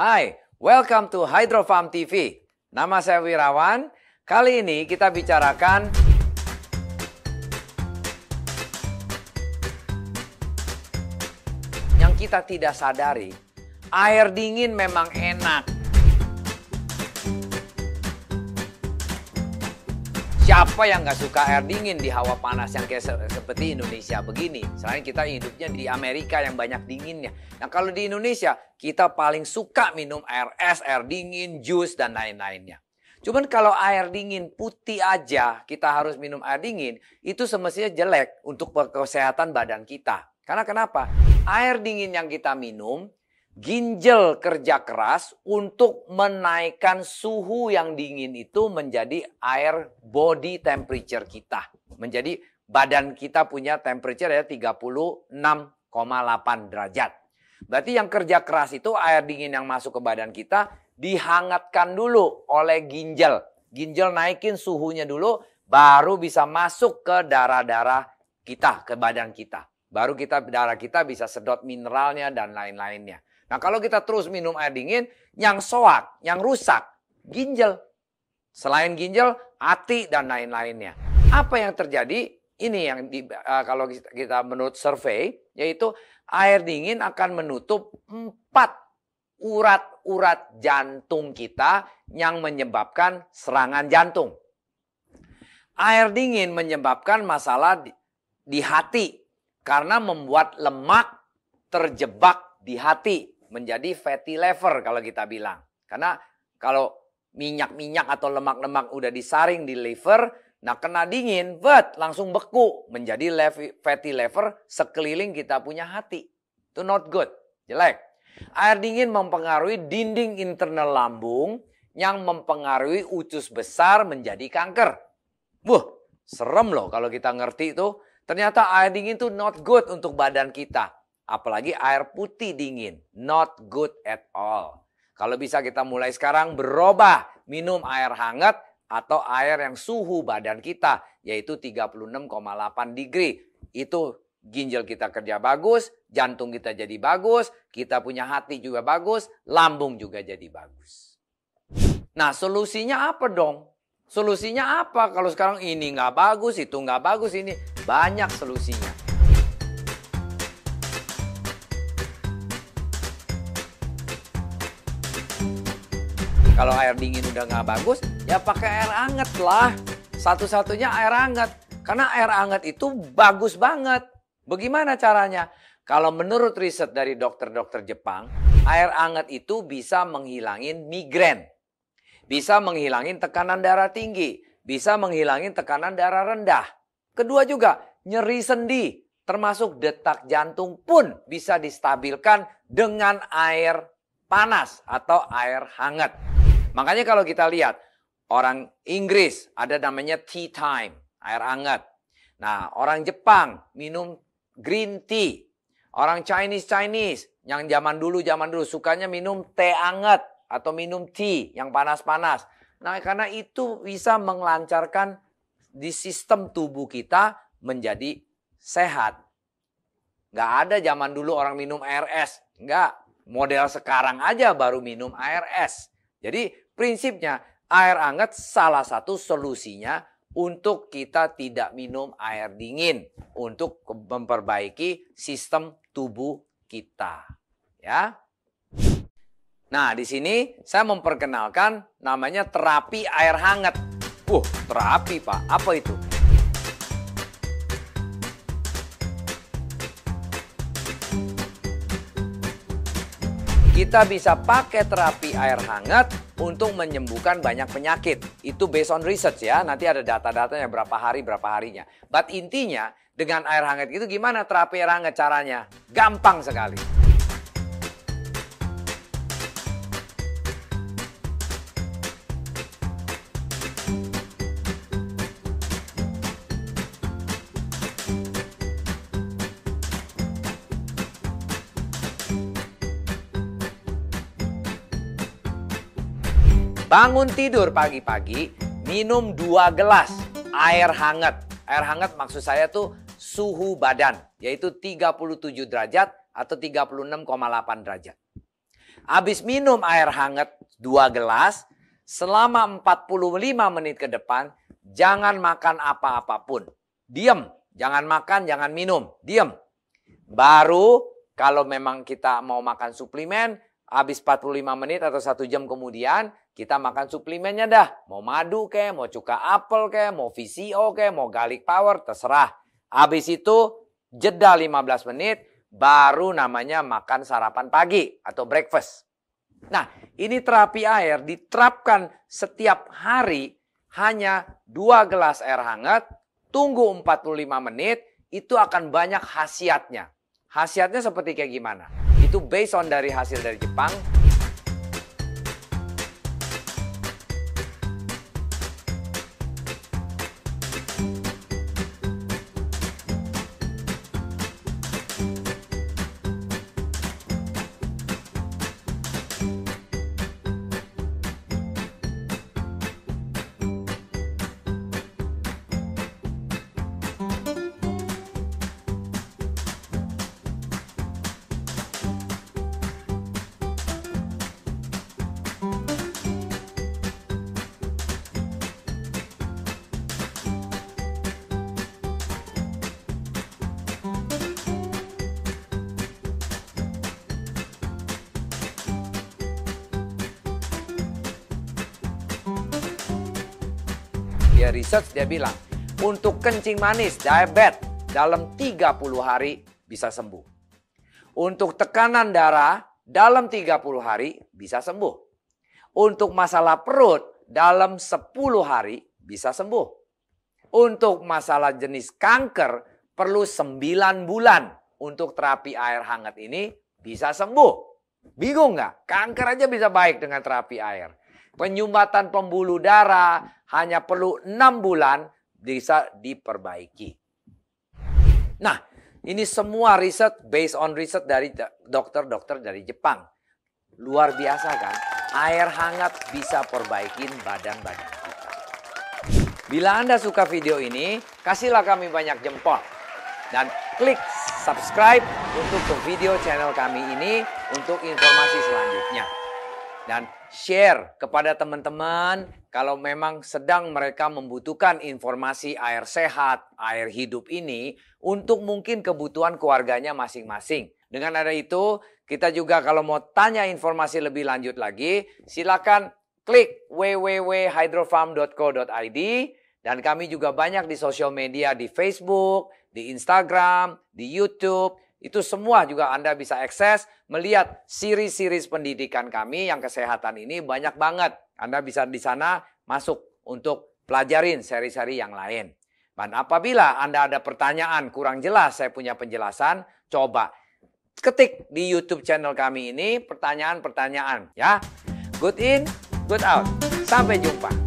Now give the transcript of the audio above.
Hai, welcome to Hydro Farm TV. Nama saya Wirawan. Kali ini kita bicarakan yang kita tidak sadari. Air dingin memang enak. Siapa yang nggak suka air dingin di hawa panas yang kayak seperti Indonesia begini? Selain kita hidupnya di Amerika yang banyak dinginnya. Nah kalau di Indonesia kita paling suka minum air es, air dingin, jus dan lain-lainnya. Cuman kalau air dingin putih aja kita harus minum air dingin, itu semestinya jelek untuk kesehatan badan kita. Karena kenapa? Air dingin yang kita minum, ginjal kerja keras untuk menaikkan suhu yang dingin itu menjadi air body temperature kita. Menjadi badan kita punya temperature ya 36,8 derajat. Berarti yang kerja keras itu air dingin yang masuk ke badan kita dihangatkan dulu oleh ginjal. Ginjal naikin suhunya dulu baru bisa masuk ke darah-darah kita, ke badan kita. Baru darah kita bisa sedot mineralnya dan lain-lainnya. Nah kalau kita terus minum air dingin, yang soak, yang rusak, ginjal. Selain ginjal, hati dan lain-lainnya. Apa yang terjadi? Ini yang kalau kita menurut survei, yaitu air dingin akan menutup 4 urat-urat jantung kita yang menyebabkan serangan jantung. Air dingin menyebabkan masalah di hati karena membuat lemak terjebak di hati. Menjadi fatty liver kalau kita bilang. Karena kalau minyak-minyak atau lemak-lemak udah disaring di liver, nah kena dingin, langsung beku. Menjadi fatty liver sekeliling kita punya hati. Itu not good, jelek. Air dingin mempengaruhi dinding internal lambung yang mempengaruhi usus besar menjadi kanker. Serem loh kalau kita ngerti itu. Ternyata air dingin itu not good untuk badan kita. Apalagi air putih dingin. Not good at all. Kalau bisa kita mulai sekarang berubah. Minum air hangat atau air yang suhu badan kita. Yaitu 36,8 degree. Itu ginjal kita kerja bagus. Jantung kita jadi bagus. Kita punya hati juga bagus. Lambung juga jadi bagus. Nah solusinya apa dong? Solusinya apa? Kalau sekarang ini nggak bagus, itu nggak bagus. Ini banyak solusinya. Kalau air dingin udah nggak bagus, ya pakai air hangat lah. Satu-satunya air hangat. Karena air hangat itu bagus banget. Bagaimana caranya? Kalau menurut riset dari dokter-dokter Jepang, air hangat itu bisa menghilangin migrain. Bisa menghilangin tekanan darah tinggi. Bisa menghilangin tekanan darah rendah. Kedua juga, nyeri sendi. Termasuk detak jantung pun bisa distabilkan dengan air panas atau air hangat. Makanya kalau kita lihat, orang Inggris ada namanya tea time, air hangat. Nah, orang Jepang minum green tea. Orang Chinese, yang zaman dulu sukanya minum teh hangat atau minum tea yang panas-panas. Nah, karena itu bisa melancarkan di sistem tubuh kita menjadi sehat. Nggak ada zaman dulu orang minum air es. Nggak, model sekarang aja baru minum air es. Jadi prinsipnya air hangat salah satu solusinya untuk kita tidak minum air dingin. Untuk memperbaiki sistem tubuh kita. Ya. Nah di sini saya memperkenalkan namanya terapi air hangat. Terapi Pak, apa itu? Kita bisa pakai terapi air hangat untuk menyembuhkan banyak penyakit. Itu based on research ya. Nanti ada data-datanya berapa harinya. But intinya dengan air hangat itu gimana terapi air hangat caranya? Gampang sekali. Bangun tidur pagi-pagi, minum 2 gelas air hangat. Air hangat maksud saya tuh suhu badan, yaitu 37 derajat atau 36,8 derajat. Habis minum air hangat 2 gelas, selama 45 menit ke depan, jangan makan apa-apapun. Diam, jangan makan, jangan minum, diam. Baru kalau memang kita mau makan suplemen, habis 45 menit atau 1 jam kemudian, kita makan suplemennya dah. Mau madu kek, mau cuka apel kek, mau VCO kek, mau garlic power, terserah. Habis itu, jeda 15 menit, baru namanya makan sarapan pagi atau breakfast. Nah, ini terapi air diterapkan setiap hari hanya 2 gelas air hangat, tunggu 45 menit, itu akan banyak khasiatnya. Khasiatnya seperti kayak gimana? Itu based on dari hasil dari Jepang. Dia research, dia bilang, untuk kencing manis, diabetes, dalam 30 hari bisa sembuh. Untuk tekanan darah, dalam 30 hari bisa sembuh. Untuk masalah perut, dalam 10 hari bisa sembuh. Untuk masalah jenis kanker, perlu 9 bulan. Untuk terapi air hangat ini bisa sembuh. Bingung nggak? Kanker aja bisa baik dengan terapi air. Penyumbatan pembuluh darah hanya perlu 6 bulan bisa diperbaiki. Nah, ini semua riset based on riset dari dokter-dokter dari Jepang. Luar biasa kan? Air hangat bisa perbaikin badan-badan kita. Bila Anda suka video ini, kasihlah kami banyak jempol. Dan klik subscribe untuk ke video channel kami ini untuk informasi selanjutnya. Dan share kepada teman-teman kalau memang sedang mereka membutuhkan informasi air sehat, air hidup ini untuk mungkin kebutuhan keluarganya masing-masing. Dengan ada itu, kita juga kalau mau tanya informasi lebih lanjut lagi, silakan klik www.hydrofarm.co.id dan kami juga banyak di sosial media di Facebook, di Instagram, di YouTube. Itu semua juga Anda bisa akses melihat siri-siri pendidikan kami yang kesehatan ini banyak banget. Anda bisa di sana masuk untuk pelajarin seri-seri yang lain. Dan apabila Anda ada pertanyaan kurang jelas, saya punya penjelasan, coba ketik di YouTube channel kami ini pertanyaan-pertanyaan ya. Good in, good out. Sampai jumpa.